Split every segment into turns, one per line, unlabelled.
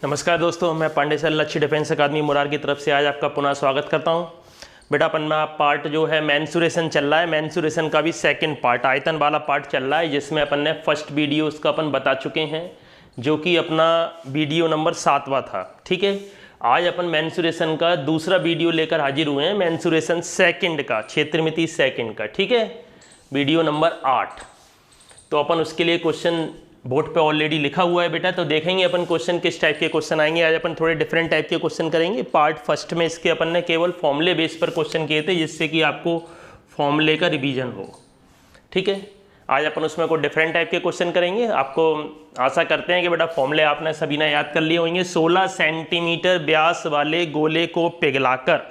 नमस्कार दोस्तों, मैं पांडे सर लक्ष्य डिफेंस अकादमी मुरार की तरफ से आज आपका पुनः स्वागत करता हूं। बेटा अपन में पार्ट जो है मेंसुरेशन चल रहा है। मेंसुरेशन का भी सेकंड पार्ट आयतन वाला पार्ट चल रहा है, जिसमें अपन ने फर्स्ट वीडियो उसका अपन बता चुके हैं, जो कि अपना वीडियो नंबर 7वां था। ठीक है, आज अपन मेंसुरेशन का दूसरा वीडियो लेकर हाजिर हुए हैं, मेंसुरेशन सेकंड का, क्षेत्रमिति सेकंड का। ठीक है, वीडियो नंबर 8। तो अपन उसके लिए क्वेश्चन बोर्ड पे ऑलरेडी लिखा हुआ है बेटा, तो देखेंगे अपन क्वेश्चन किस टाइप के क्वेश्चन आएंगे। आज अपन थोड़े डिफरेंट टाइप के क्वेश्चन करेंगे। पार्ट फर्स्ट में इसके अपन ने केवल फॉर्मूले बेस पर क्वेश्चन किए थे, जिससे कि आपको फॉर्मूले का रिवीजन हो। ठीक है, आज अपन उसमें कोई डिफरेंट टाइप के क्वेश्चन करेंगे। आपको आशा करते हैं कि बेटा फॉर्मूले आपने सभी ने याद कर लिए होंगे। 16 सेंटीमीटर व्यास वाले गोले को पिघलाकर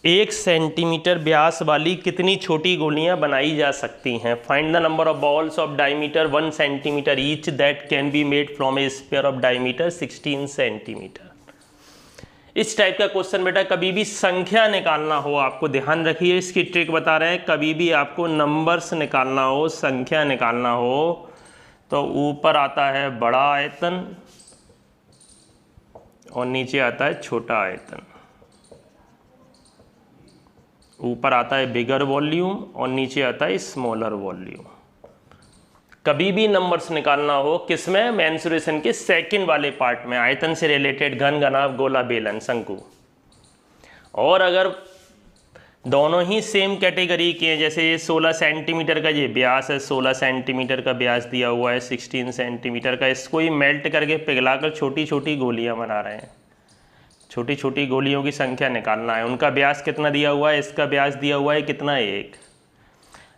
1 सेंटीमीटर व्यास वाली कितनी छोटी गोलियां बनाई जा सकती हैं। Find the number of balls of diameter 1 centimetre each that can be made from A sphere of diameter 16 centimetre. इस टाइप का क्वेश्चन बेटा कभी भी संख्या निकालना हो, आपको ध्यान रखिए, इसकी ट्रिक बता रहे हैं। कभी भी आपको नंबर्स निकालना हो, संख्या निकालना हो, तो ऊपर आता है बड़ा आयतन और नीचे आता है छोटा आयतन। ऊपर आता है बिगर वॉल्यूम और नीचे आता है स्मॉलर वॉल्यूम। कभी भी नंबर्स निकालना हो किसमें, मेंसुरेशन के सेकंड वाले पार्ट में, आयतन से रिलेटेड घन, घनाभ, गोला, बेलन, शंकु। और अगर दोनों ही सेम कैटेगरी के हैं, जैसे ये 16 सेंटीमीटर का ये व्यास है, 16 सेंटीमीटर का व्यास दिया हुआ है, 16 सेंटीमीटर का, इसको ही मेल्ट करके पिघलाकर छोटी छोटी गोलियां बना रहे हैं। छोटी छोटी गोलियों की संख्या निकालना है। उनका व्यास कितना दिया हुआ है, इसका व्यास दिया हुआ है कितना, 1।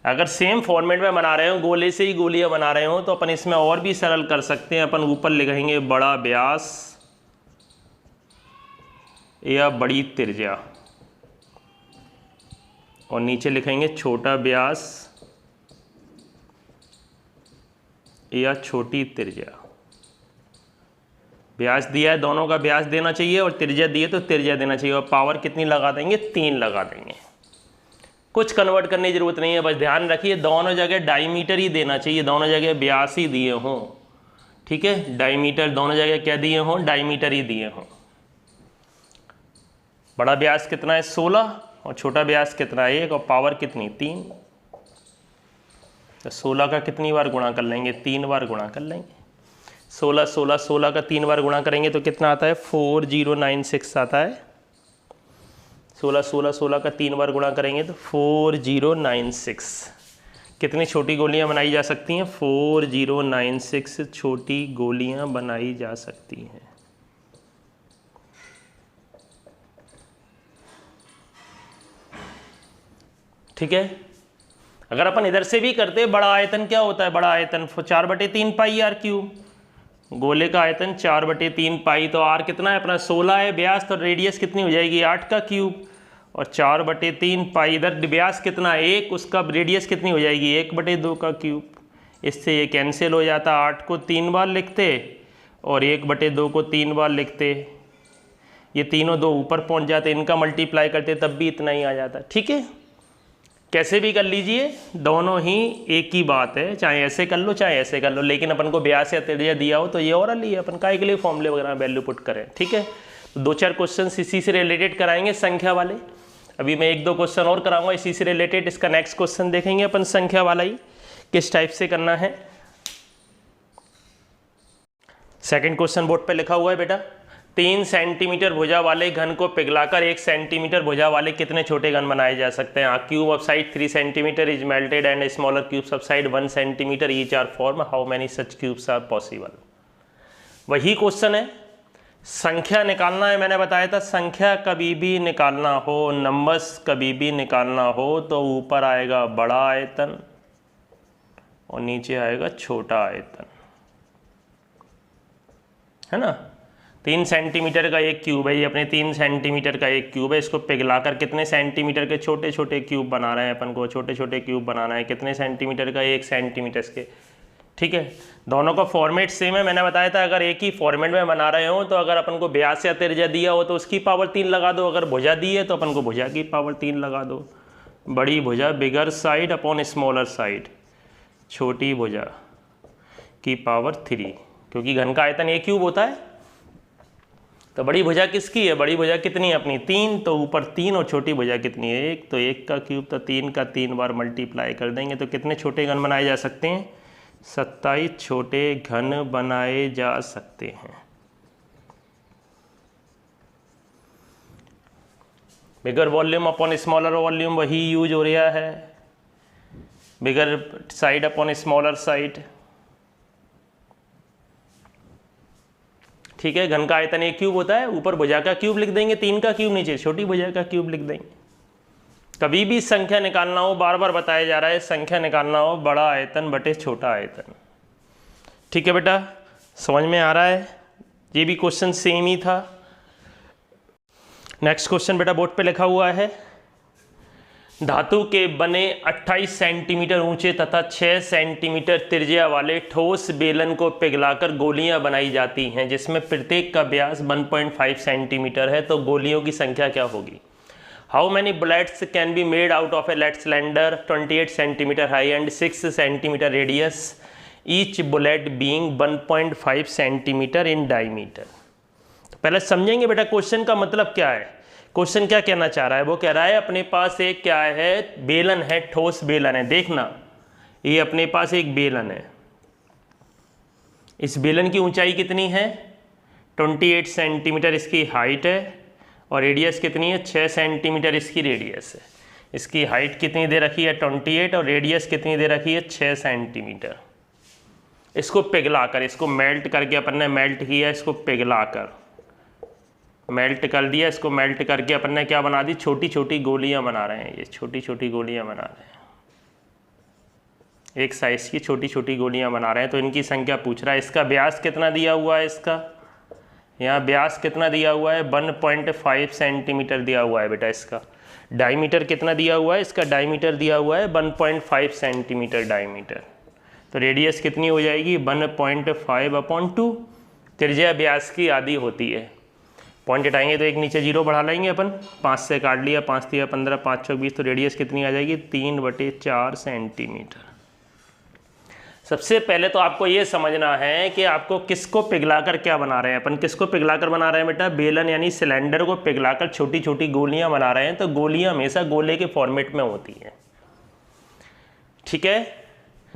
अगर सेम फॉर्मेट में बना रहे हो, गोले से ही गोलियां बना रहे हो, तो अपन इसमें और भी सरल कर सकते हैं। अपन ऊपर लिखेंगे बड़ा व्यास या बड़ी त्रिज्या, और नीचे लिखेंगे छोटा व्यास या छोटी त्रिज्या। व्यास दिया है, दोनों का व्यास देना चाहिए, और त्रिज्या दी है तो त्रिज्या देना चाहिए। और पावर कितनी लगा देंगे, 3 लगा देंगे। कुछ कन्वर्ट करने की जरूरत नहीं है, बस ध्यान रखिए दोनों जगह डायमीटर ही देना चाहिए, दोनों जगह व्यास ही दिए हों। ठीक है, डायमीटर दोनों जगह क्या दिए हों, डायमीटर ही दिए हों। बड़ा व्यास कितना है, 16, और छोटा व्यास कितना है, 1, और पावर कितनी, 3। तो 16 का कितनी बार गुणा कर लेंगे, 3 बार गुणा कर लेंगे। 16 16 16 का 3 बार गुणा करेंगे तो कितना आता है, 4096 आता है। 16 16 16 का 3 बार गुणा करेंगे तो 4096। कितनी छोटी गोलियां बनाई जा सकती हैं, 4096 छोटी गोलियां बनाई जा सकती हैं। ठीक है, अगर अपन इधर से भी करते, बड़ा आयतन क्या होता है, बड़ा आयतन 4/3 पाई आर क्यूब। गोले का आयतन 4/3 पाई, तो आर कितना है अपना, 16 है व्यास, तो रेडियस कितनी हो जाएगी, 8 का क्यूब। और 4/3 पाई, इधर व्यास कितना है 1, उसका रेडियस कितनी हो जाएगी, 1/2 का क्यूब। इससे ये कैंसिल हो जाता, 8 को 3 बार लिखते और 1/2 को 3 बार लिखते, ये तीनों 2 ऊपर पहुंच जाते, इनका मल्टीप्लाई करते तब भी इतना ही आ जाता। ठीक है, कैसे भी कर लीजिए, दोनों ही एक ही बात है, चाहे ऐसे कर लो चाहे ऐसे कर लो, लेकिन अपन को व्यास या त्रिज्या दिया हो तो ये और लिए अपन काय के लिए फॉर्मूले वगैरह वैल्यू पुट करें। ठीक है, तो 2-4 क्वेश्चन इसी से रिलेटेड कराएंगे, संख्या वाले। अभी मैं 1-2 क्वेश्चन और कराऊंगा इसी से रिलेटेड। इसका नेक्स्ट क्वेश्चन देखेंगे अपन संख्या वाला ही, किस टाइप से करना है। सेकेंड क्वेश्चन बोर्ड पर लिखा हुआ है बेटा, 3 सेंटीमीटर भुजा वाले घन को पिघलाकर 1 सेंटीमीटर भुजा वाले कितने छोटे घन बनाए जा सकते हैं। Cube of side 3 centimetre is melted and smaller cubes of side 1 centimetre each are form, how many such cubes are possible. वही क्वेश्चन है, संख्या निकालना है। मैंने बताया था संख्या कभी भी निकालना हो, नंबर्स कभी भी निकालना हो, तो ऊपर आएगा बड़ा आयतन और नीचे आएगा छोटा आयतन, है ना। 3 सेंटीमीटर का एक क्यूब है, ये अपने 3 सेंटीमीटर का एक क्यूब है, इसको पिघलाकर कितने सेंटीमीटर के छोटे छोटे क्यूब बना रहे हैं। अपन को छोटे छोटे क्यूब बनाना है, कितने सेंटीमीटर का, 1 सेंटीमीटर के। ठीक है, दोनों का फॉर्मेट सेम है। मैंने बताया था अगर एक ही फॉर्मेट में बना रहे हो, तो अगर अपन को व्यास या त्रिज्या दिया हो तो उसकी पावर 3 लगा दो, अगर भुजा दी है तो अपन को भुजा की पावर 3 लगा दो। बड़ी भुजा bigger side upon smaller side, छोटी भुजा की पावर 3, क्योंकि घन का आयतन एक क्यूब होता है। तो बड़ी भुजा किसकी है, बड़ी भुजा कितनी है अपनी 3, तो ऊपर 3 और छोटी भुजा कितनी है 1, तो 1 का क्यूब तो 3 का 3 बार मल्टीप्लाई कर देंगे तो कितने छोटे घन बनाए जा सकते हैं, 27 छोटे घन बनाए जा सकते हैं। बिगर वॉल्यूम अपॉन स्मॉलर वॉल्यूम वही यूज हो रहा है, bigger side upon smaller side. ठीक है, घन का आयतन एक क्यूब होता है, ऊपर भुजा का क्यूब लिख देंगे, 3 का क्यूब, नीचे छोटी भुजा का क्यूब लिख देंगे। कभी भी संख्या निकालना हो, बार बार बताया जा रहा है, संख्या निकालना हो बड़ा आयतन बटे छोटा आयतन। ठीक है बेटा, समझ में आ रहा है, ये भी क्वेश्चन सेम ही था। नेक्स्ट क्वेश्चन बेटा बोर्ड पे लिखा हुआ है, धातु के बने 28 सेंटीमीटर ऊंचे तथा 6 सेंटीमीटर त्रिज्या वाले ठोस बेलन को पिघलाकर गोलियां बनाई जाती हैं जिसमें प्रत्येक का व्यास 1.5 सेंटीमीटर है, तो गोलियों की संख्या क्या होगी। How many bullets can be made out of a lead cylinder 28 centimetre high and 6 centimetre radius, each bullet being 1.5 centimetre in diameter. तो पहले समझेंगे बेटा क्वेश्चन का मतलब क्या है, क्वेश्चन क्या कहना चाह रहा है। वो कह रहा है अपने पास एक क्या है, बेलन है, ठोस बेलन है। देखना, ये अपने पास एक बेलन है, इस बेलन की ऊंचाई कितनी है 28 सेंटीमीटर इसकी हाइट है, और रेडियस कितनी है 6 सेंटीमीटर इसकी रेडियस है। इसकी हाइट कितनी दे रखी है 28 और रेडियस कितनी दे रखी है 6 सेंटीमीटर। इसको पिघलाकर, इसको मेल्ट करके अपन ने मेल्ट किया, इसको पिघलाकर मेल्ट कर दिया, इसको मेल्ट करके अपन ने क्या बना दी, छोटी छोटी गोलियां बना रहे हैं। ये छोटी छोटी गोलियां बना रहे हैं, एक साइज की छोटी छोटी गोलियां बना रहे हैं। तो इनकी संख्या पूछ रहा है। इसका व्यास कितना दिया हुआ है, इसका यहाँ व्यास कितना दिया हुआ है 1.5 सेंटीमीटर दिया हुआ है बेटा। इसका डायमीटर कितना दिया हुआ है, इसका डायमीटर दिया हुआ है 1.5 सेंटीमीटर डायमीटर। तो रेडियस कितनी हो जाएगी 1.5/2, त्रिज्या व्यास की आधी होती है। पॉइंट हटाएंगे तो एक नीचे जीरो बढ़ा लेंगे अपन, 5 से काट लिया, 5 दिया 15, 5 चौक 20, तो रेडियस कितनी आ जाएगी 3/4 सेंटीमीटर। सबसे पहले तो आपको ये समझना है कि आपको किसको पिघलाकर क्या बना रहे हैं। अपन किसको पिघलाकर बना रहे हैं बेटा, बेलन यानी सिलेंडर को पिघलाकर छोटी छोटी गोलियां बना रहे हैं। तो गोलियां हमेशा गोले के फॉर्मेट में होती हैं। ठीक है,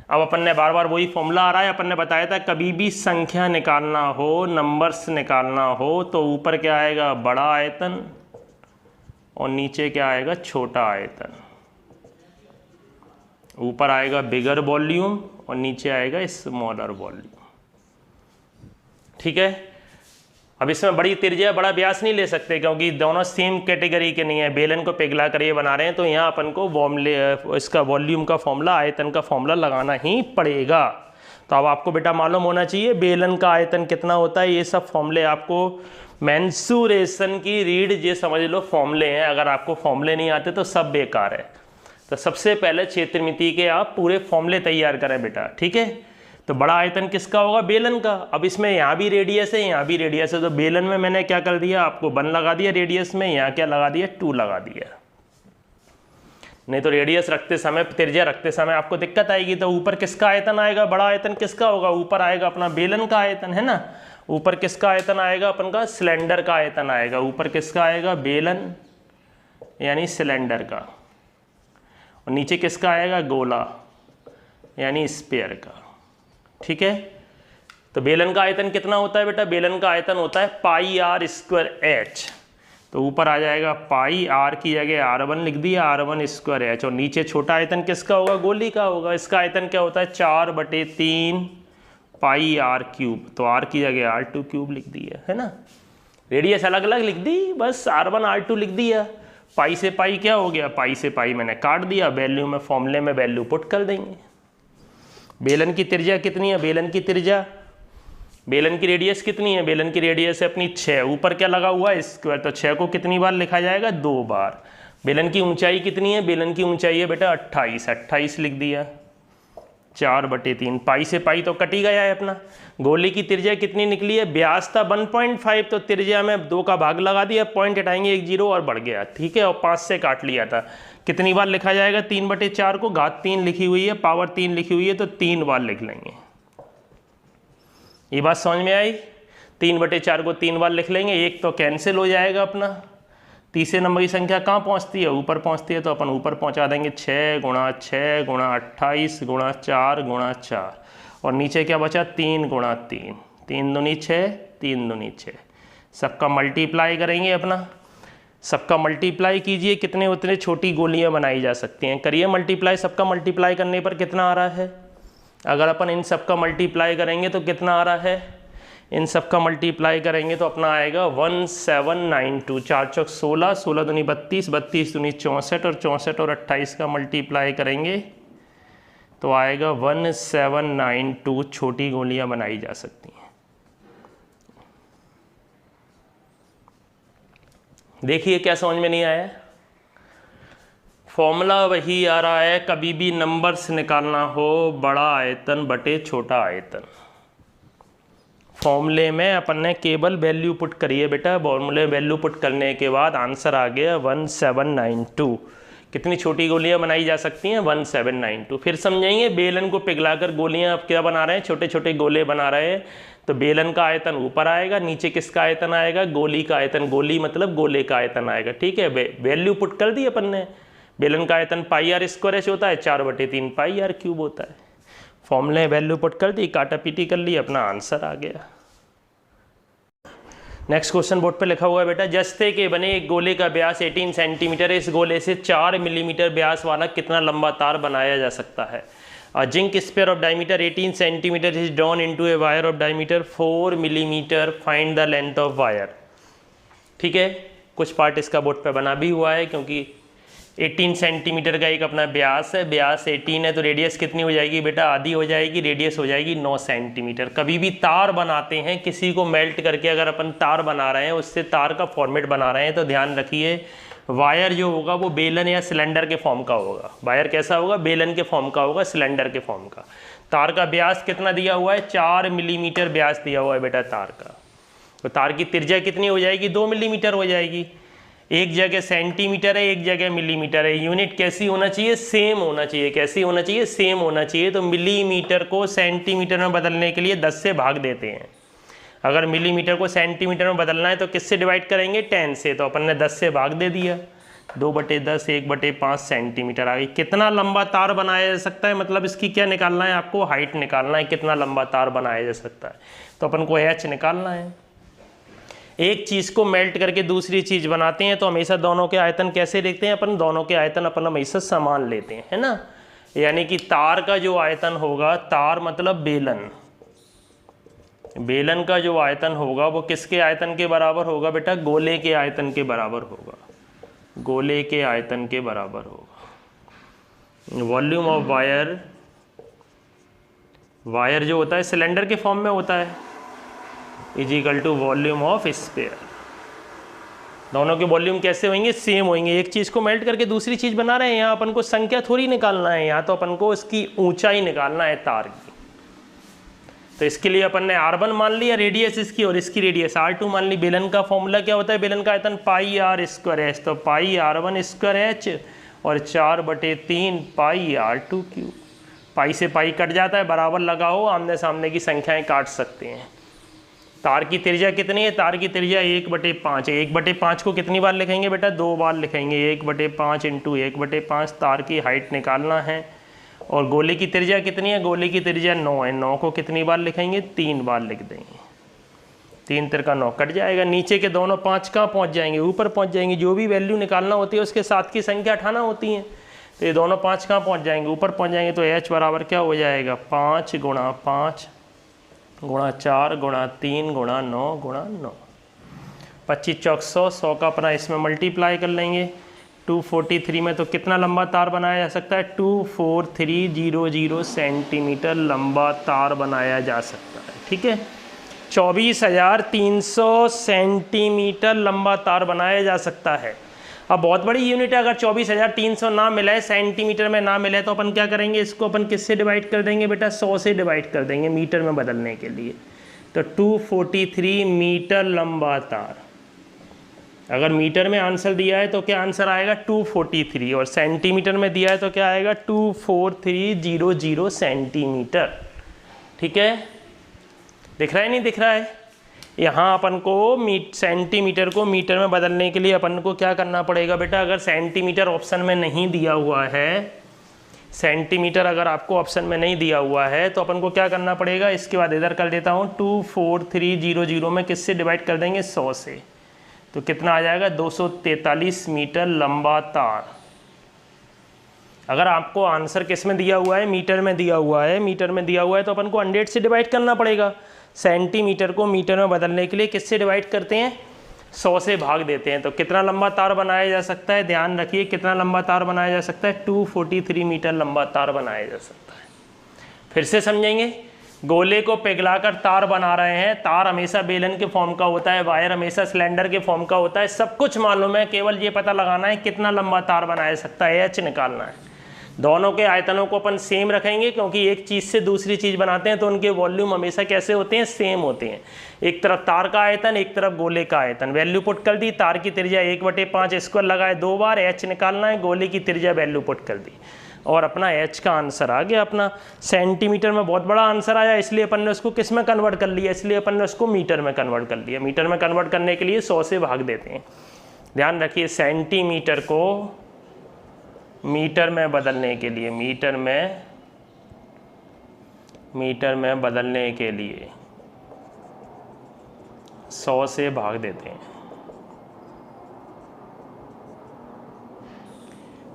अब अपन ने बार बार वही फॉर्मूला आ रहा है, अपन ने बताया था कभी भी संख्या निकालना हो, नंबर्स निकालना हो, तो ऊपर क्या आएगा बड़ा आयतन और नीचे क्या आएगा छोटा आयतन। ऊपर आएगा बिगर वॉल्यूम और नीचे आएगा स्मॉलर वॉल्यूम। ठीक है, अब इसमें बड़ी त्रिज्या बड़ा व्यास नहीं ले सकते क्योंकि दोनों सेम कैटेगरी के नहीं है। बेलन को पिघला कर ये बना रहे हैं, तो यहाँ अपन को इसका वॉल्यूम का फॉर्मूला, आयतन का फॉर्मूला लगाना ही पड़ेगा। तो अब आपको बेटा मालूम होना चाहिए बेलन का आयतन कितना होता है। ये सब फॉर्मूले आपको मेंसुरेशन की रीड ये समझ लो फॉर्मूले हैं। अगर आपको फॉर्मूले नहीं आते तो सब बेकार है। तो सबसे पहले क्षेत्रमिति के आप पूरे फॉर्मूले तैयार करें बेटा। ठीक है, तो बड़ा आयतन किसका होगा, बेलन का। अब इसमें यहाँ भी रेडियस है, यहाँ भी रेडियस है, तो बेलन में मैंने क्या कर दिया, आपको 1 लगा दिया रेडियस में, यहाँ क्या लगा दिया 2 लगा दिया। नहीं तो रेडियस रखते समय, त्रिज्या रखते समय आपको दिक्कत आएगी। तो ऊपर किसका आयतन आएगा, बड़ा आयतन किसका होगा, ऊपर आएगा अपना बेलन का आयतन, है ना। ऊपर किसका आयतन आएगा अपन का, सिलेंडर का आयतन आएगा। ऊपर किसका आएगा, बेलन यानी सिलेंडर का, और नीचे किसका आएगा, गोला यानी स्फीयर का। ठीक है, तो बेलन का आयतन कितना होता है बेटा, बेलन का आयतन होता है πr²h। तो ऊपर आ जाएगा पाई, r की जगह r1 लिख दिया, r1²h। और नीचे छोटा आयतन किसका होगा, गोली का होगा। इसका आयतन क्या होता है 4/3 πr³। तो r की जगह r2³ लिख दिया, है ना। रेडियस अलग अलग लिख दी, बस r1 r2 लिख दिया। पाई से पाई क्या हो गया, पाई से पाई मैंने काट दिया, वैल्यू में फॉर्मूले में वैल्यू पुट कर देंगे। बेलन की त्रिज्या कितनी है, बेलन की त्रिज्या, बेलन की रेडियस कितनी है, बेलन की रेडियस है अपनी 6। ऊपर क्या लगा हुआ है स्क्वायर, तो 6 को कितनी बार लिखा जाएगा 2 बार। बेलन की ऊंचाई कितनी है, बेलन की ऊंचाई है बेटा 28, 28 लिख दिया, 4/3। पाई से पाई तो कट ही गया है अपना। गोले की त्रिज्या कितनी निकली है, व्यास था 1.5, तो त्रिज्या में 2 का भाग लगा दिया, पॉइंट हटाएंगे 1 0 और बढ़ गया। ठीक है, और 5 से काट लिया था। कितनी बार लिखा जाएगा, 3/4 को घात 3 लिखी हुई है, पावर 3 लिखी हुई है, तो 3 बार लिख लेंगे। ये बात समझ में आई। 3/4 को 3 बार लिख लेंगे, एक तो कैंसिल हो जाएगा अपना। तीसरे नंबर की संख्या कहाँ पहुँचती है, ऊपर पहुँचती है, तो अपन ऊपर पहुँचा देंगे 6 × 6 × 28 × 4 × 4, और नीचे क्या बचा 3 × 3, 3 दूनी 6, 3 दूनी 6। सबका मल्टीप्लाई करेंगे अपना, सबका मल्टीप्लाई कीजिए, कितने उतने छोटी गोलियां बनाई जा सकती हैं। करिए मल्टीप्लाई, सबका मल्टीप्लाई करने पर कितना आ रहा है, अगर अपन इन सबका मल्टीप्लाई करेंगे तो कितना आ रहा है, इन सबका मल्टीप्लाई करेंगे तो अपना आएगा 1792। 4 चौक 16, 16 दूनी 32, 32 दूनी 64, और 64 और 28 का मल्टीप्लाई करेंगे तो आएगा 1792 छोटी गोलियां बनाई जा सकती हैं। देखिए क्या समझ में नहीं आया, फॉर्मूला वही आ रहा है, कभी भी नंबर्स निकालना हो बड़ा आयतन बटे छोटा आयतन। फॉर्मूले में अपन ने केवल वैल्यू पुट करी है बेटा, फॉर्मूले वैल्यू पुट करने के बाद आंसर आ गया 1792। कितनी छोटी गोलियां बनाई जा सकती हैं, 1792। फिर समझेंगे, बेलन को पिघलाकर गोलियां अब क्या बना रहे हैं, छोटे छोटे गोले बना रहे हैं, तो बेलन का आयतन ऊपर आएगा, नीचे किसका आयतन आएगा, गोली का आयतन, गोली मतलब गोले का आयतन आएगा। ठीक है, वैल्यू पुट कर दी अपन ने। बेलन का आयतन πr² होता है, 4/3 πr³ होता है। फॉर्मूले वैल्यू पुट कर दी, काटा पीटी कर ली, अपना आंसर आ गया। नेक्स्ट क्वेश्चन बोर्ड पे लिखा हुआ है बेटा, जस्ते के बने एक गोले का व्यास 18 सेंटीमीटर है, इस गोले से 4 मिलीमीटर व्यास वाला कितना लंबा तार बनाया जा सकता है। A zinc sphere of diameter 18 cm is drawn into a wire of diameter 4 mm. Find the length of wire। ठीक है, कुछ पार्ट इसका बोर्ड पे बना भी हुआ है, क्योंकि 18 सेंटीमीटर का एक अपना व्यास है, व्यास 18 है, तो रेडियस कितनी हो जाएगी बेटा, आधी हो जाएगी, रेडियस हो जाएगी 9 सेंटीमीटर। कभी भी तार बनाते हैं, किसी को मेल्ट करके अगर अपन तार बना रहे हैं, उससे तार का फॉर्मेट बना रहे हैं, तो ध्यान रखिए वायर जो होगा वो बेलन या सिलेंडर के फॉर्म का होगा। वायर कैसा होगा, बेलन के फॉर्म का होगा, सिलेंडर के फॉर्म का। तार का व्यास कितना दिया हुआ है, 4 मिलीमीटर व्यास दिया हुआ है बेटा तार का। तो तार की त्रिज्या कितनी हो जाएगी, 2 मिलीमीटर हो जाएगी। एक जगह सेंटीमीटर है, एक जगह मिलीमीटर है। यूनिट कैसी होना चाहिए, सेम होना चाहिए। कैसी होना चाहिए, सेम होना चाहिए। तो मिलीमीटर को सेंटीमीटर में बदलने के लिए 10 से भाग देते हैं। अगर मिलीमीटर को सेंटीमीटर में बदलना है तो किससे डिवाइड करेंगे, 10 से। तो अपन ने 10 से भाग दे दिया, 2/10 1/5 सेंटीमीटर आ गई। कितना लंबा तार बनाया जा सकता है, मतलब इसकी क्या निकालना है आपको, हाइट निकालना है, कितना लंबा तार बनाया जा सकता है। तो अपन को h निकालना है। एक चीज़ को मेल्ट करके दूसरी चीज़ बनाते हैं तो हमेशा दोनों के आयतन कैसे देखते हैं अपन, दोनों के आयतन अपन हमेशा समान लेते हैं, है ना। यानी कि तार का जो आयतन होगा, तार मतलब बेलन, बेलन का जो आयतन होगा वो किसके आयतन के बराबर होगा बेटा, गोले के आयतन के बराबर होगा, गोले के आयतन के बराबर होगा। वॉल्यूम ऑफ वायर, वायर जो होता है सिलेंडर के फॉर्म में होता है, is equal to volume of sphere. दोनों के वॉल्यूम कैसे होंगे, सेम होंगे। एक चीज़ को मेल्ट करके दूसरी चीज़ बना रहे हैं, यहाँ अपन को संख्या थोड़ी निकालना है, यहाँ तो अपन को इसकी ऊंचाई निकालना है तार की। तो इसके लिए अपन ने R1 मान लिया रेडियस इसकी, और इसकी रेडियस R2 मान ली। बेलन का फॉर्मूला क्या होता है, बेलन का आयतन πr²h, तो πr1²h और 4/3 πr2³। पाई से पाई कट जाता है, बराबर लगाओ, आमने सामने की संख्याएं काट सकते हैं। तार की त्रिज्या कितनी है, तार की त्रिज्या 1/5 है। 1/5 को कितनी बार लिखेंगे बेटा, 2 बार लिखेंगे। 1/5 × 1/5 तार की हाइट निकालना है। और गोले की त्रिज्या कितनी है, गोले की त्रिज्या 9 है। 9 को कितनी बार लिखेंगे, 3 बार लिख देंगे। 3 तिरका 9 कट जाएगा। नीचे के दोनों 5 कहाँ पहुँच जाएंगे, ऊपर पहुँच जाएंगे। जो भी वैल्यू निकालना होती है उसके साथ की संख्या उठाना होती है। तो ये दोनों 5 कहाँ पहुँच जाएंगे, ऊपर पहुँच जाएंगे। तो h बराबर क्या हो जाएगा, 5 × 5 × 4 × 3 × 9 × 9। 25 चौक 100, 100 का अपना इसमें मल्टीप्लाई कर लेंगे। 243 में तो कितना लंबा तार बनाया जा सकता है, 24300 सेंटीमीटर लंबा तार बनाया जा सकता है। ठीक है, 24,300 सेंटीमीटर लंबा तार बनाया जा सकता है। अब बहुत बड़ी यूनिट है, अगर 24,300 ना मिले, सेंटीमीटर में ना मिले, तो अपन क्या करेंगे, इसको अपन किससे डिवाइड कर देंगे बेटा, 100 से डिवाइड कर देंगे मीटर में बदलने के लिए। तो 243 मीटर लंबा तार। अगर मीटर में आंसर दिया है तो क्या आंसर आएगा 243, और सेंटीमीटर में दिया है तो क्या आएगा 24300 सेंटीमीटर। ठीक है, दिख रहा है नहीं दिख रहा है। यहाँ अपन को सेंटीमीटर को मीटर में बदलने के लिए अपन को क्या करना पड़ेगा बेटा, अगर सेंटीमीटर ऑप्शन में नहीं दिया हुआ है, सेंटीमीटर अगर आपको ऑप्शन में नहीं दिया हुआ है तो अपन को क्या करना पड़ेगा, इसके बाद इधर कर देता हूँ 24300 में किससे डिवाइड कर देंगे, 100 से, तो कितना आ जाएगा 243 मीटर लंबा तार। अगर आपको आंसर किस में दिया हुआ है, मीटर में दिया हुआ है, मीटर में दिया हुआ है तो अपन को 100 से डिवाइड करना पड़ेगा। सेंटीमीटर को मीटर में बदलने के लिए किससे डिवाइड करते हैं, 100 से भाग देते हैं। तो कितना लंबा तार बनाया जा सकता है, ध्यान रखिए कितना लंबा तार बनाया जा सकता है, 243 मीटर लंबा तार बनाया जा सकता है। फिर से समझेंगे, गोले को पिघलाकर तार बना रहे हैं, तार हमेशा बेलन के फॉर्म का होता है, वायर हमेशा सिलेंडर के फॉर्म का होता है, सब कुछ मालूम है, केवल ये पता लगाना है कितना लंबा तार बनाया जा सकता है, एच निकालना है। दोनों के आयतनों को अपन सेम रखेंगे क्योंकि एक चीज़ से दूसरी चीज़ बनाते हैं तो उनके वॉल्यूम हमेशा कैसे होते हैं, सेम होते हैं। एक तरफ तार का आयतन, एक तरफ गोले का आयतन। वैल्यू पुट कर दी, तार की त्रिज्या 1/5 स्क्वायर लगाए 2 बार, एच निकालना है, गोले की त्रिज्या वैल्यू पुट कर दी और अपना एच का आंसर आ गया। अपना सेंटीमीटर में बहुत बड़ा आंसर आया, इसलिए अपन ने उसको किस में कन्वर्ट कर लिया, इसलिए अपन ने उसको मीटर में कन्वर्ट कर लिया। मीटर में कन्वर्ट करने के लिए 100 से भाग देते हैं। ध्यान रखिए, सेंटीमीटर को मीटर में बदलने के लिए, मीटर में बदलने के लिए 100 से भाग देते हैं।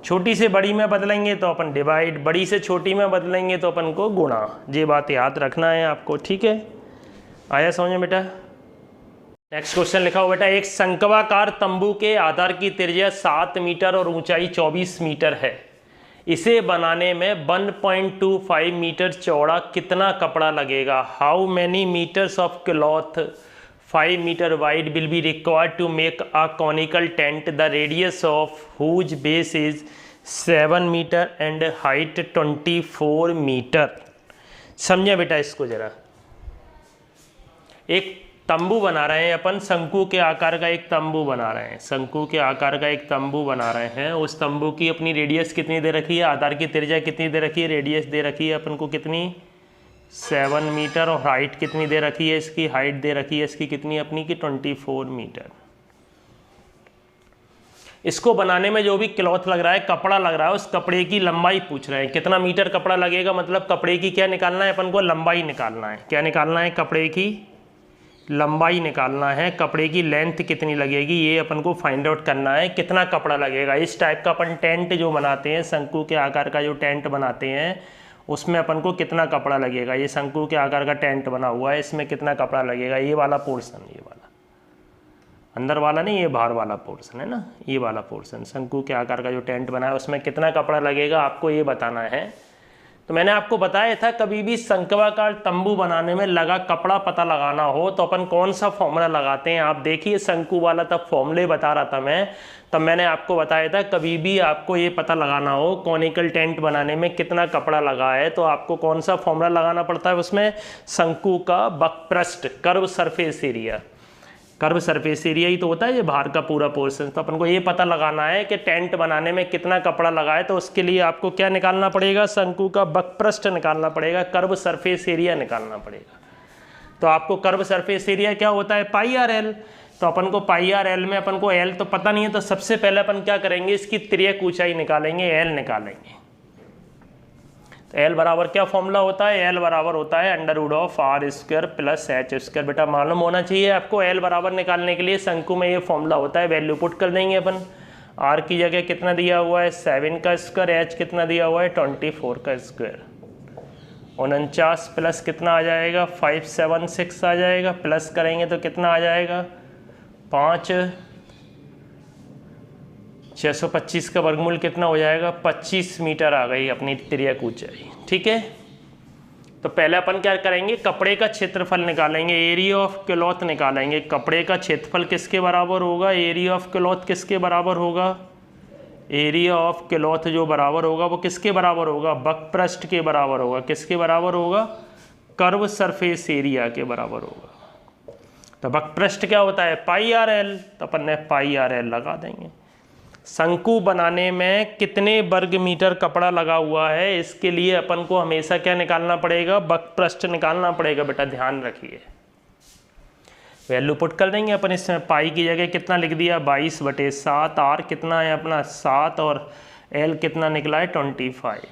छोटी से बड़ी में बदलेंगे तो अपन डिवाइड, बड़ी से छोटी में बदलेंगे तो अपन को गुणा। ये बात याद रखना है आपको, ठीक है। आया समझ में बेटा। नेक्स्ट क्वेश्चन लिखा हुआ बेटा, एक शंक्वाकार तंबू के आधार की त्रिज्या 7 मीटर और ऊंचाई 24 मीटर है। इसे बनाने में 1.25 मीटर चौड़ा कितना कपड़ा लगेगा। How many metres of cloth 5 metre wide will be required to make a conical tent the radius of whose base is 7 metre and height 24 metre. समझे बेटा इसको जरा। एक तंबू बना रहे हैं अपन, शंकु के आकार का एक तंबू बना रहे हैं, शंकु के आकार का एक तंबू बना रहे हैं। उस तंबू की अपनी रेडियस कितनी दे रखी है, आधार की त्रिज्या कितनी दे रखी है, रेडियस दे रखी है अपन को कितनी 7 मीटर और हाइट कितनी दे रखी है, इसकी हाइट दे रखी है इसकी कितनी अपनी की 24 मीटर। इसको बनाने में जो भी क्लॉथ लग रहा है, कपड़ा लग रहा है, उस कपड़े की लंबाई पूछ रहे हैं। कितना मीटर कपड़ा लगेगा, मतलब कपड़े की क्या निकालना है अपन को, लंबाई निकालना है। क्या निकालना है, कपड़े की लंबाई निकालना है। कपड़े की लेंथ कितनी लगेगी ये अपन को फाइंड आउट करना है, कितना कपड़ा लगेगा। इस टाइप का अपन टेंट जो बनाते हैं, शंकु के आकार का जो टेंट बनाते हैं, उसमें अपन को कितना कपड़ा लगेगा। ये शंकु के आकार का टेंट बना हुआ है, इसमें कितना कपड़ा लगेगा। ये वाला पोर्शन, ये वाला अंदर वाला नहीं, ये बाहर वाला पोर्शन है ना, ये वाला पोर्शन शंकु के आकार का जो टेंट बना है उसमें कितना कपड़ा लगेगा आपको ये बताना है। तो मैंने आपको बताया था कभी भी शंक्वाकार तंबू बनाने में लगा कपड़ा पता लगाना हो तो अपन कौन सा फॉर्मूला लगाते हैं। आप देखिए शंकु वाला तब फॉर्मूले बता रहा था मैं, तब मैंने आपको बताया था कभी भी आपको ये पता लगाना हो कॉनिकल टेंट बनाने में कितना कपड़ा लगा है तो आपको कौन सा फॉर्मूला लगाना पड़ता है। उसमें शंकु का वक्रपृष्ठ, curve surface area, curve surface area ही तो होता है ये बाहर का पूरा पोर्शन। तो अपन को ये पता लगाना है कि टेंट बनाने में कितना कपड़ा लगा है, तो उसके लिए आपको क्या निकालना पड़ेगा, शंकु का वक्रपृष्ठ निकालना पड़ेगा, कर्व सरफेस एरिया निकालना पड़ेगा। तो आपको कर्व सरफेस एरिया क्या होता है, पाई आर एल। तो अपन को पाई आर एल में अपन को एल तो पता नहीं है, तो सबसे पहले अपन क्या करेंगे, इसकी तिर्यक ऊंचाई निकालेंगे, एल निकालेंगे। तो एल बराबर क्या फॉर्मूला होता है, एल बराबर होता है √r² प्लस h²। बेटा मालूम होना चाहिए आपको, एल बराबर निकालने के लिए शंकु में ये फॉर्मूला होता है। वैल्यू पुट कर देंगे अपन, r की जगह कितना दिया हुआ है 7 का स्क्वायर, h कितना दिया हुआ है 24 का स्क्वायर, 49 प्लस कितना आ जाएगा 576 आ जाएगा, प्लस करेंगे तो कितना आ जाएगा 5, 625 का वर्गमूल कितना हो जाएगा 25 मीटर आ गई अपनी तिर्यक ऊंचाई। ठीक है, तो पहले अपन क्या करेंगे, कपड़े का क्षेत्रफल निकालेंगे, एरिया ऑफ क्लॉथ निकालेंगे। कपड़े का क्षेत्रफल किसके बराबर होगा, एरिया ऑफ क्लॉथ किसके बराबर होगा, एरिया ऑफ क्लॉथ जो बराबर होगा वो किसके बराबर होगा, वक्रपृष्ठ के बराबर होगा। किसके बराबर होगा, कर्व सरफेस एरिया के बराबर होगा। तो वक्रपृष्ठ क्या होता है पाई आर एल, तो अपन ने पाई आर एल लगा देंगे। शंकु बनाने में कितने वर्ग मीटर कपड़ा लगा हुआ है, इसके लिए अपन को हमेशा क्या निकालना पड़ेगा, वक्रपृष्ठ निकालना पड़ेगा। बेटा ध्यान रखिए, वैल्यू पुट कर देंगे अपन इसमें। पाई की जगह कितना लिख दिया 22/7, आर कितना है अपना 7 और एल कितना निकला है 25।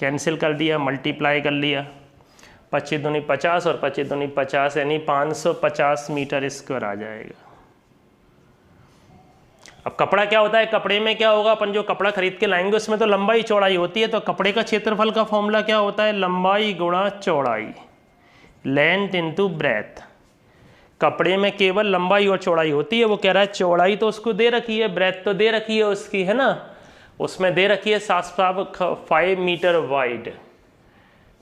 कैंसिल कर दिया, मल्टीप्लाई कर लिया, 25 दूनी 50 और 25 दूनी 50 यानी 550 मीटर स्क्वायर आ जाएगा। अब कपड़ा क्या होता है, कपड़े में क्या होगा, अपन जो कपड़ा खरीद के लाएंगे उसमें तो लंबाई चौड़ाई होती है, तो कपड़े का क्षेत्रफल का फॉर्मूला क्या होता है, लंबाई गुणा चौड़ाई, लेंथ इनटू ब्रेथ। कपड़े में केवल लंबाई और चौड़ाई होती है, वो कह रहा है चौड़ाई तो उसको दे रखी है, ब्रेथ तो दे रखी है उसकी, है ना, उसमें दे रखी है 5 मीटर वाइड।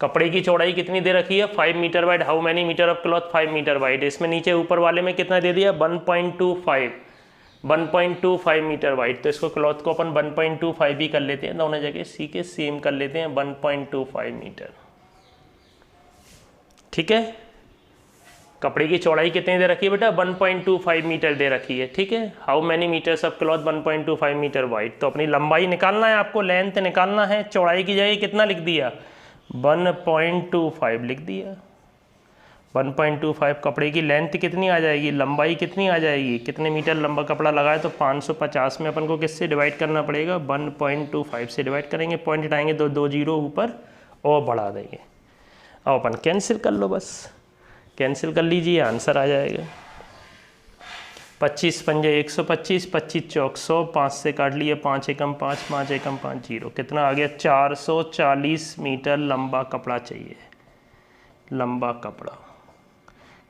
कपड़े की चौड़ाई कितनी दे रखी है 5 metre wide. How many metre of cloth 5 metre wide. इसमें नीचे ऊपर वाले में कितना दे दिया 1.25 मीटर वाइड। तो इसको क्लॉथ को अपन 1.25 भी कर लेते हैं, दोनों जगह सी के सेम कर लेते हैं 1.25 मीटर। ठीक है, कपड़े की चौड़ाई कितनी दे रखी है बेटा 1.25 मीटर दे रखी है। ठीक है, how many metres of cloth 1.25 metre wide. तो अपनी लंबाई निकालना है आपको, लेंथ निकालना है, चौड़ाई की जगह कितना लिख दिया 1.25 लिख दिया। 1.25 कपड़े की लेंथ कितनी आ जाएगी, लंबाई कितनी आ जाएगी, कितने मीटर लंबा कपड़ा लगाए तो 550 में अपन को किससे डिवाइड करना पड़ेगा 1.25 से डिवाइड करेंगे, पॉइंट हटाएंगे तो 2 जीरो ऊपर और बढ़ा देंगे। अब अपन कैंसिल कर लो, बस कैंसिल कर लीजिए, आंसर आ जाएगा 25 पंजे 125, 25 चौक 100, 5 से काट लिए 5 एकम 5, 5 एकम 5 जीरो, कितना आ गया 440 मीटर लंबा कपड़ा चाहिए। लंबा कपड़ा,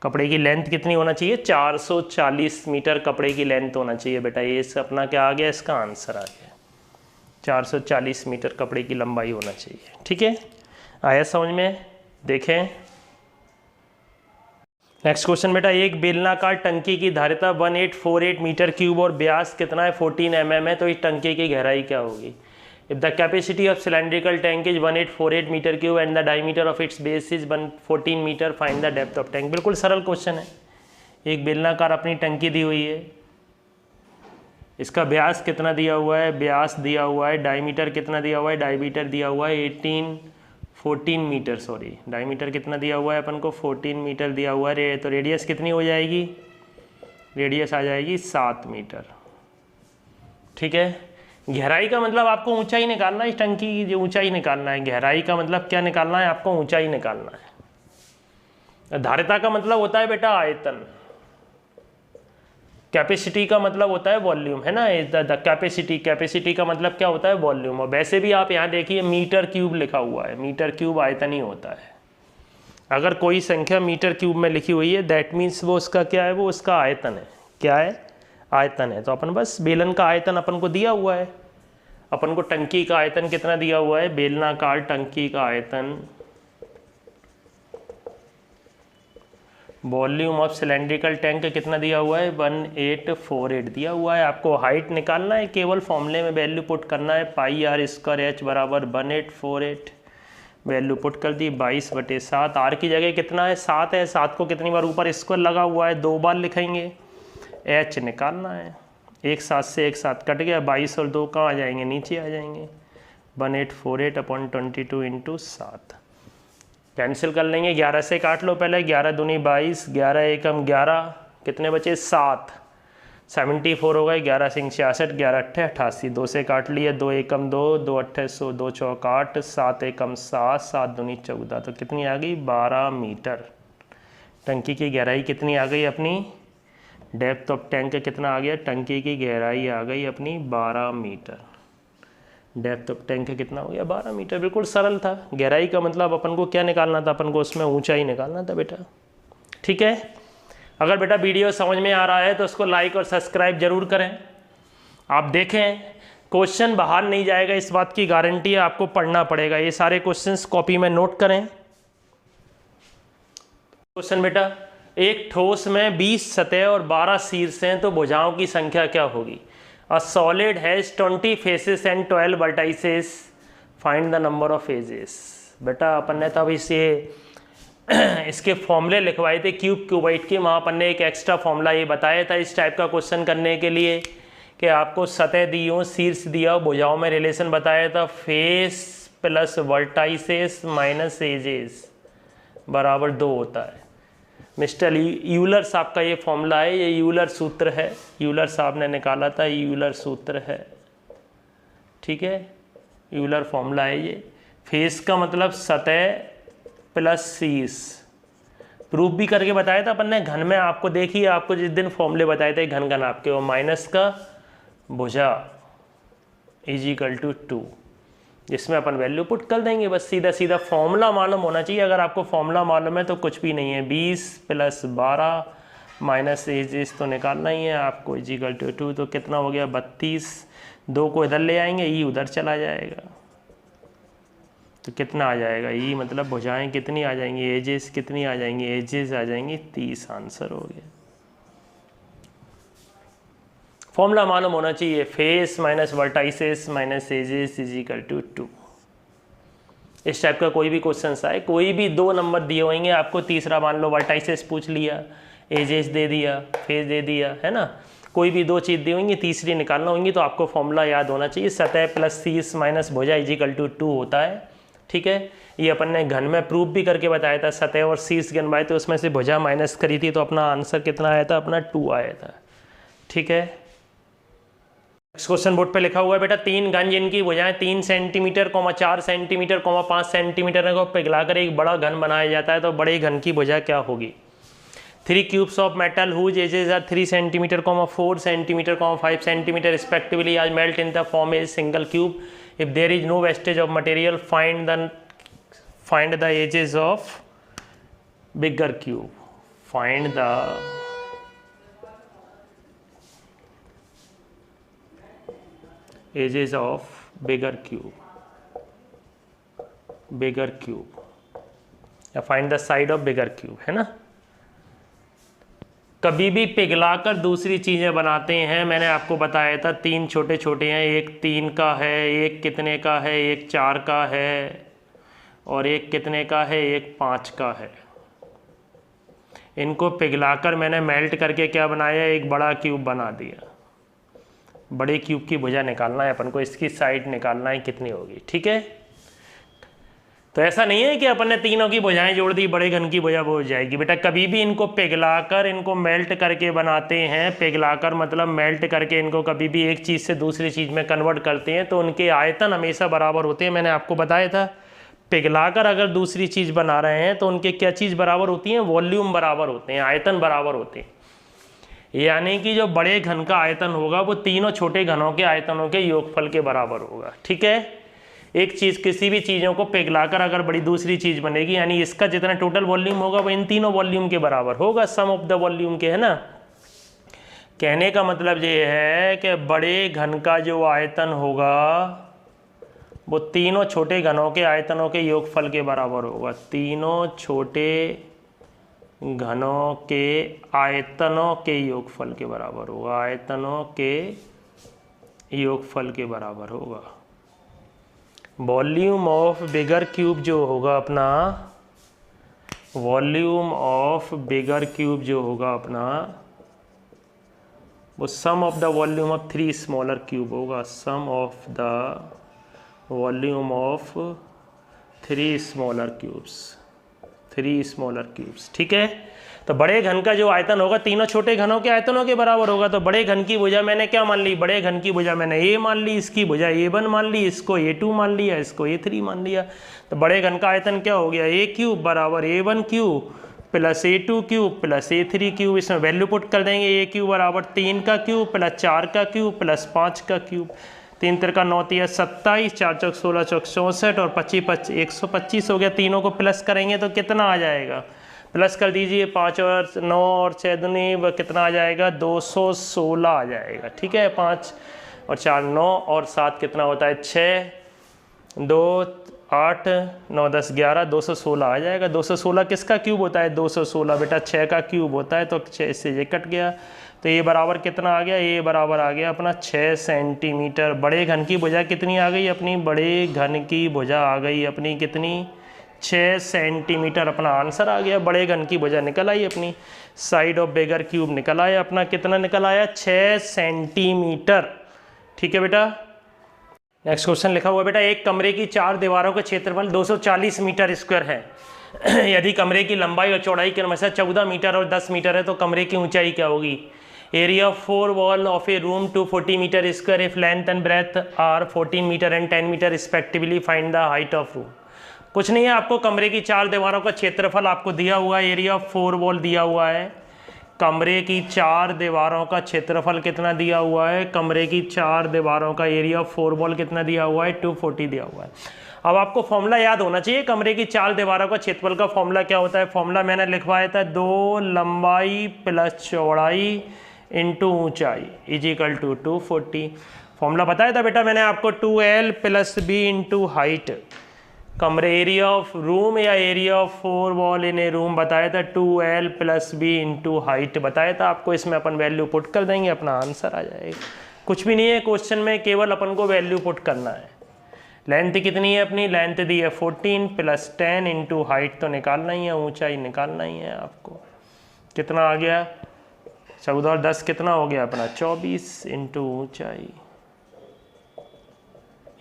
कपड़े की लेंथ कितनी होना चाहिए 440 मीटर कपड़े की लेंथ होना चाहिए बेटा। ये अपना क्या आ गया, इसका आंसर आ गया 440 मीटर कपड़े की लंबाई होना चाहिए। ठीक है, आया समझ में। देखें नेक्स्ट क्वेश्चन बेटा, एक बेलनाकार टंकी की धारिता 1848 मीटर क्यूब और व्यास कितना है 14 mm है, तो इस टंकी की गहराई क्या होगी। If the capacity of cylindrical tank is 1848 metre cube and the diameter of its base is 14 metre, find the depth of tank. बिल्कुल सरल क्वेश्चन है। एक बेलनाकार अपनी टंकी दी हुई है, इसका व्यास कितना दिया हुआ है, व्यास दिया हुआ है, डायमीटर कितना दिया हुआ है, डायमीटर दिया हुआ है 14 मीटर, सॉरी डायमीटर कितना दिया हुआ है अपन को 14 मीटर दिया हुआ है। तो रेडियस कितनी हो जाएगी, रेडियस आ जाएगी 7 मीटर। ठीक है, गहराई का मतलब आपको ऊंचाई निकालना है, इस टंकी की जो ऊंचाई निकालना है। गहराई का मतलब क्या निकालना है, आपको ऊंचाई निकालना है। धारिता का मतलब होता है बेटा आयतन, कैपेसिटी का मतलब होता है वॉल्यूम, है ना। द कैपेसिटी का मतलब क्या होता है वॉल्यूम। और वैसे भी आप यहाँ देखिए मीटर क्यूब लिखा हुआ है, मीटर क्यूब आयतन ही होता है। अगर कोई संख्या मीटर क्यूब में लिखी हुई है दैट मीन्स वो उसका क्या है, वो उसका आयतन है। क्या है, आयतन है। तो अपन बस बेलन का आयतन अपन को दिया हुआ है, अपन को टंकी का आयतन कितना दिया हुआ है, बेलनाकार टंकी का आयतन, वॉल्यूम ऑफ सिलेंड्रिकल टैंक कितना दिया हुआ है 1848 दिया हुआ है। आपको हाइट निकालना है, केवल फॉर्मूले में वैल्यू पुट करना है, पाई आर स्क्वायर एच बराबर 1848, वैल्यू पुट कर दी 22/7। आर की जगह कितना है 7 है, 7 को कितनी बार ऊपर स्क्वायर लगा हुआ है 2 बार लिखेंगे। एच निकालना है, एक 7 से एक 7 कट गया, 22 और 2 कहाँ आ जाएंगे, नीचे आ जाएंगे। 1848/22 × 7 कैंसिल कर लेंगे, 11 से काट लो पहले, 11 दूनी 22, 11 एकम 11, कितने बचे 7, 74 हो गए, 11 सिंह 66, 11 अट्ठे 88, 2 से काट लिए, 2 एकम 2, 2 अट्ठे 100, 2 चौक 8, 7 एकम 7, 7 दूनी 14, तो कितनी आ गई 12 मीटर। टंकी की गहराई कितनी आ गई अपनी, डेप्थ ऑफ टैंक कितना आ गया, टंकी की गहराई आ गई अपनी 12 मीटर। डेप्थ ऑफ टैंक कितना हो गया 12 मीटर। बिल्कुल सरल था। गहराई का मतलब अपन को क्या निकालना था, अपन को उसमें ऊंचाई निकालना था बेटा। ठीक है, अगर बेटा वीडियो समझ में आ रहा है तो उसको लाइक और सब्सक्राइब जरूर करें। आप देखें क्वेश्चन बाहर नहीं जाएगा, इस बात की गारंटी है, आपको पढ़ना पड़ेगा। ये सारे क्वेश्चंस कॉपी में नोट करें। क्वेश्चन बेटा, एक ठोस में 20 सतह और 12 शीर्ष हैं, तो भुजाओं की संख्या क्या होगी। A solid has 20 faces and 12 vertices. Find the number of edges. बेटा अपन ने तब इसके फॉर्मूले लिखवाए थे क्यूब क्यूबाइट के, वहाँ अपन ने एक एक्स्ट्रा फॉर्मूला ये बताया था इस टाइप का क्वेश्चन करने के लिए कि आपको सतह दी हो, शीर्ष दिया हो, भुजाओं में रिलेशन बताया था face plus vertices minus edges बराबर 2 होता है। मिस्टर यूलर साहब का ये फॉर्मूला है, ये यूलर सूत्र है, यूलर साहब ने निकाला था, यूलर सूत्र है, ठीक है, यूलर फॉर्मूला है ये। फेस का मतलब सतह प्लस शीर्ष, प्रूफ भी करके बताया था अपन ने घन में, आपको देखिए आपको जिस दिन फॉर्मूले बताए थे घन घन आपके, वो माइनस का भुजा इजिकल टू 2, जिसमें अपन वैल्यू पुट कर देंगे, बस सीधा सीधा फॉर्मूला मालूम होना चाहिए। अगर आपको फॉर्मूला मालूम है तो कुछ भी नहीं है, 20 + 12 माइनस एजेस तो निकालना ही है आपको, इजिकल टू 2, तो कितना हो गया 32, 2 को इधर ले आएंगे, ई उधर चला जाएगा, तो कितना आ जाएगा, ई मतलब भुजाएं कितनी आ जाएंगी, एजेस कितनी आ जाएंगी, एजेस आ जाएंगी 30, आंसर हो गया। फॉर्मूला मालूम होना चाहिए, face minus vertices minus edges is equal to 2। इस टाइप का कोई भी क्वेश्चन आए, कोई भी 2 नंबर दिए होंगे आपको, तीसरा मान लो वर्टाइसेस पूछ लिया, एजेस दे दिया, फेस दे दिया, है ना, कोई भी 2 चीज़ दी होंगी, तीसरी निकालना होंगी, तो आपको फॉर्मूला याद होना चाहिए, सतह प्लस शीर्ष माइनस भुजा इजिकल टू 2 होता है, ठीक है। ये अपन ने घन में प्रूफ भी करके बताया था, सतह और शीर्ष गिनवाए तो उसमें से भुजा माइनस करी थी, तो अपना आंसर कितना आया था, अपना 2 आया था, ठीक है। नेक्स्ट क्वेश्चन बोर्ड पे लिखा हुआ है बेटा, 3 घन जिनकी भुजाएं 3 सेंटीमीटर, 4 सेंटीमीटर, 5 सेंटीमीटर को पिघलाकर एक बड़ा घन बनाया जाता है, तो बड़े घन की भुजा क्या होगी। 3 cubes of metal whose edges are 3 centimeter, 4 centimeter, 5 centimeter respectively are melt in the form a single cube. If there is no wastage of material, find the edges of bigger cube. Find the edges of bigger cube. Bigger cube. या find the side of bigger cube, है ना। कभी भी पिघलाकर दूसरी चीज़ें बनाते हैं, मैंने आपको बताया था 3 छोटे छोटे हैं, एक 3 का है, एक कितने का है, एक 4 का है, और एक कितने का है, एक 5 का है। इनको पिघलाकर मैंने मेल्ट करके क्या बनाया, एक बड़ा क्यूब बना दिया। बड़े क्यूब की भुजा निकालना है अपन को, इसकी साइड निकालना है कितनी होगी, ठीक है। तो ऐसा नहीं है कि अपन ने तीनों की भुजाएं जोड़ दी, बड़े घन की भुजा हो जाएगी बेटा। कभी भी इनको पिघलाकर, इनको मेल्ट करके बनाते हैं, पिघलाकर मतलब मेल्ट करके इनको कभी भी एक चीज़ से दूसरी चीज़ में कन्वर्ट करते हैं, तो उनके आयतन हमेशा बराबर होते हैं। मैंने आपको बताया था, पिघलाकर अगर दूसरी चीज़ बना रहे हैं तो उनके क्या चीज़ बराबर होती हैं, वॉल्यूम बराबर होते हैं, आयतन बराबर होते हैं। यानी कि जो बड़े घन का आयतन होगा वो तीनों छोटे घनों के आयतनों के योगफल के बराबर होगा, ठीक है। एक चीज़, किसी भी चीज़ों को पिघलाकर अगर बड़ी दूसरी चीज़ बनेगी, यानी इसका जितना टोटल वॉल्यूम होगा वो इन तीनों वॉल्यूम के बराबर होगा, सम ऑफ द वॉल्यूम के, है ना। कहने का मतलब ये है कि बड़े घन का जो आयतन होगा वो तीनों छोटे घनों के आयतनों के योगफल के बराबर होगा, तीनों छोटे घनों के आयतनों के योगफल के बराबर होगा, आयतनों के योगफल के बराबर होगा। वॉल्यूम ऑफ बिगर क्यूब जो होगा अपना, वॉल्यूम ऑफ बिगर क्यूब जो होगा अपना, वो sum of the volume of 3 smaller cube होगा, sum of the volume of 3 smaller cubes, 3 smaller cubes, ठीक है। तो बड़े घन का जो आयतन होगा तीनों छोटे घनों के आयतनों के बराबर होगा। तो बड़े घन की भुजा मैंने क्या मान ली, बड़े घन की भुजा मैंने ए मान ली, इसकी भुजा A1 मान ली, इसको A2 मान लिया, इसको A3 मान लिया। तो बड़े घन का आयतन क्या हो गया, A क्यूब बराबर A1 cube plus A2 cube plus A3 cube. इसमें वैल्यू पुट कर देंगे, A क्यूब बराबर 3 का क्यूब प्लस 4 का क्यूब प्लस 5 का क्यूब। 3 3 9 3 27, 4 4 16 4 64 और 25 125 हो गया। तीनों को प्लस करेंगे तो कितना आ जाएगा, प्लस कर दीजिए, 5 और 9 और 6 दूनी कितना आ जाएगा, 216 आ जाएगा, ठीक है। 5 और 4 9 और 7 कितना होता है, 6 2 8 9 10 11, 216 आ जाएगा। 216 किसका क्यूब होता है, 216 बेटा 6 का क्यूब होता है, तो 6 से ये कट गया, तो ये बराबर कितना आ गया, ये बराबर आ गया अपना 6 सेंटीमीटर। बड़े घन की भुजा कितनी आ गई अपनी, बड़े घन की भुजा आ गई अपनी कितनी, 6 सेंटीमीटर। अपना आंसर आ गया, बड़े घन की भुजा निकल आई अपनी, साइड ऑफ बिगर क्यूब निकल आया अपना, कितना निकल आया, 6 सेंटीमीटर, ठीक है बेटा। नेक्स्ट क्वेश्चन लिखा हुआ बेटा, एक कमरे की 4 दीवारों का क्षेत्रफल 240 मीटर स्क्वायर है। यदि कमरे की लंबाई और चौड़ाई क्रमशः 14 मीटर और 10 मीटर है तो कमरे की ऊंचाई क्या होगी? Area of 4 wall of a room 240 metre square if length and breadth are 14 metre and 10 metre respectively find the height of room. कुछ नहीं है, आपको कमरे की 4 दीवारों का क्षेत्रफल आपको दिया हुआ है, एरिया ऑफ 4 वॉल दिया हुआ है, कमरे की 4 दीवारों का क्षेत्रफल कितना दिया हुआ है, कमरे की 4 दीवारों का एरिया ऑफ 4 वॉल कितना दिया हुआ है, 240 दिया हुआ है। अब आपको फॉर्मूला याद होना चाहिए, कमरे की 4 दीवारों का क्षेत्रफल का फॉर्मूला क्या होता है? फॉर्मूला मैंने लिखवाया था 2 लंबाई प्लस चौड़ाई इंटू ऊंचाई इज इक्वल टू 240। फॉर्मूला बताया था बेटा मैंने आपको 2L plus B into height, कमरे एरिया ऑफ रूम या area of 4 wall in a room बताया था 2L plus B into height बताया था आपको। इसमें अपन वैल्यू पुट कर देंगे, अपना आंसर आ जाएगा। कुछ भी नहीं है क्वेश्चन में, केवल अपन को वैल्यू पुट करना है। लेंथ कितनी है अपनी? लेंथ दी है 14 प्लस 10 इंटू हाइट तो निकालना ही है, ऊंचाई निकालना ही है आपको। कितना आ गया? 14 और 10 कितना हो गया अपना? 24 इंटू ऊँचाई,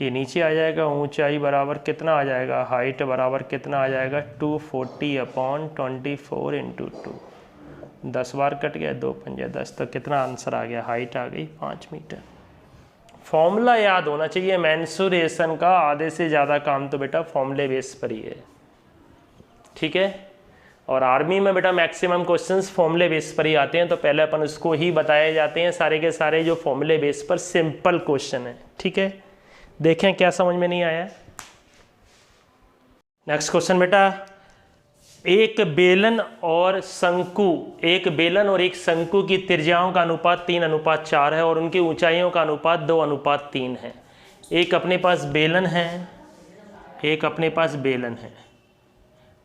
ये नीचे आ जाएगा। ऊंचाई बराबर कितना आ जाएगा? हाइट बराबर कितना आ जाएगा? 240/24 इंटू 2। 10 बार कट गया, 2 पंजे 10, तो कितना आंसर आ गया? हाइट आ गई 5 मीटर। फॉर्मूला याद होना चाहिए मेंसुरेशन का, आधे से ज़्यादा काम तो बेटा फॉर्मूले बेस पर ही है, ठीक है। और आर्मी में बेटा मैक्सिमम क्वेश्चंस फॉर्मूले बेस पर ही आते हैं, तो पहले अपन उसको ही बताए जाते हैं सारे के सारे जो फॉर्मूले बेस पर सिंपल क्वेश्चन है, ठीक है। देखें क्या समझ में नहीं आया। नेक्स्ट क्वेश्चन बेटा, एक बेलन और एक शंकु की त्रिज्याओं का अनुपात 3:4 है और उनकी ऊंचाइयों का अनुपात 2:3 है। एक अपने पास बेलन है, एक अपने पास बेलन है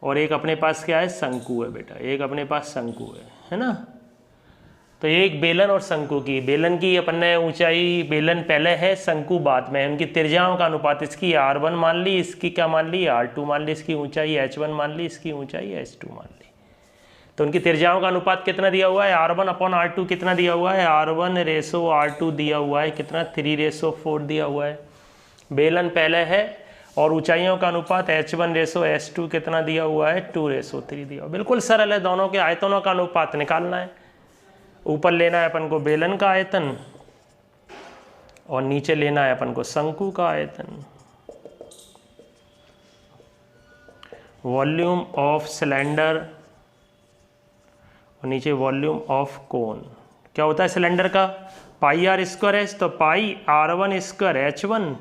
और एक अपने पास क्या है? शंकु है बेटा, एक अपने पास शंकु है ना। तो एक बेलन और शंकु की, बेलन की अपन ने ऊंचाई, बेलन पहले है, शंकु बाद में, उनकी त्रिज्याओं का अनुपात, इसकी R1 मान ली, इसकी क्या मान ली? R2 मान ली, इसकी ऊंचाई H1 मान ली, इसकी ऊंचाई H2 मान ली। तो उनकी त्रिज्याओं का अनुपात कितना दिया हुआ है? R1/R2 कितना दिया हुआ है? R1:R2 दिया हुआ है, कितना? 3:4 दिया हुआ है। बेलन पहले है और ऊंचाइयों का अनुपात H1:H2 कितना दिया हुआ है? 2:3 दिया हुआ। बिल्कुल सरल है, दोनों के आयतनों का अनुपात निकालना है। ऊपर लेना है अपन को बेलन का आयतन और नीचे लेना है अपन को शंकु का आयतन। वॉल्यूम ऑफ सिलेंडर और नीचे वॉल्यूम ऑफ कोन। क्या होता है सिलेंडर का? πr²h, तो πr1²h1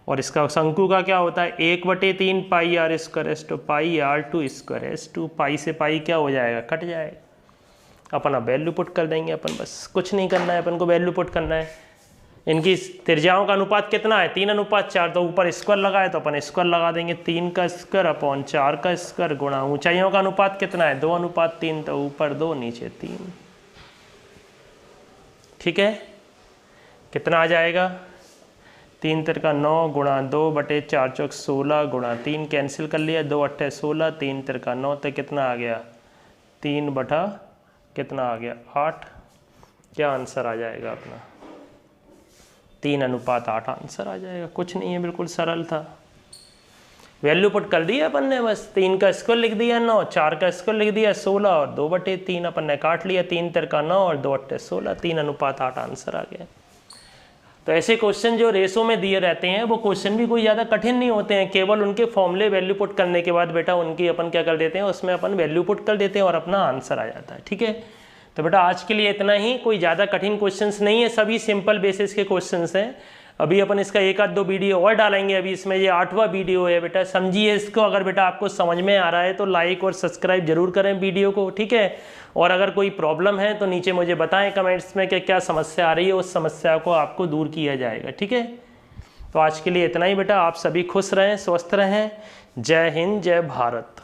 और इसका शंकु का क्या होता है? 1/3 πr²h, तो πr2²h2। पाई से पाई क्या हो जाएगा? कट जाएगा। अपन अब वैल्यू पुट कर देंगे अपन, बस कुछ नहीं करना है, अपन को वैल्यू पुट करना है। इनकी त्रिज्याओं का अनुपात कितना है? 3:4, तो ऊपर स्क्वायर लगा है तो अपन स्क्वायर लगा देंगे, 3 का स्क्वायर अपॉन 4 का स्क्वायर गुणा ऊंचाइयों का अनुपात कितना है? 2:3, तो ऊपर 2 नीचे 3, ठीक है। कितना आ जाएगा? 3 तिरका 9 गुणा 2/4 चौक 16 गुणा 3 कैंसिल कर लिया, 2 8 16, 3 तिरका 9, तो कितना आ गया? 3 बटा कितना आ गया? 8। क्या आंसर आ जाएगा अपना? 3:8 आंसर आ जाएगा। कुछ नहीं है, बिल्कुल सरल था। वैल्यू पुट कर दी अपन ने, बस 3 का स्क्वायर लिख दिया 9, 4 का स्क्वायर लिख दिया 16 और 2/3 अपन ने काट लिया, 3 तिरका 9 और 2 8 16, 3:8 आंसर आ गया। तो ऐसे क्वेश्चन जो रेशो में दिए रहते हैं वो क्वेश्चन भी कोई ज़्यादा कठिन नहीं होते हैं, केवल उनके फॉर्मूले वैल्यू पुट करने के बाद बेटा उनकी अपन क्या कर देते हैं, उसमें अपन वैल्यू पुट कर देते हैं और अपना आंसर आ जाता है, ठीक है। तो बेटा आज के लिए इतना ही, कोई ज़्यादा कठिन क्वेश्चंस नहीं है, सभी सिंपल बेसिस के क्वेश्चंस हैं। अभी अपन इसका 1-2 वीडियो और डालेंगे, अभी इसमें ये 8वां वीडियो है बेटा, समझिए इसको। अगर बेटा आपको समझ में आ रहा है तो लाइक और सब्सक्राइब जरूर करें वीडियो को, ठीक है। और अगर कोई प्रॉब्लम है तो नीचे मुझे बताएं कमेंट्स में कि क्या समस्या आ रही है, उस समस्या को आपको दूर किया जाएगा, ठीक है। तो आज के लिए इतना ही बेटा, आप सभी खुश रहें, स्वस्थ रहें। जय हिंद, जय भारत।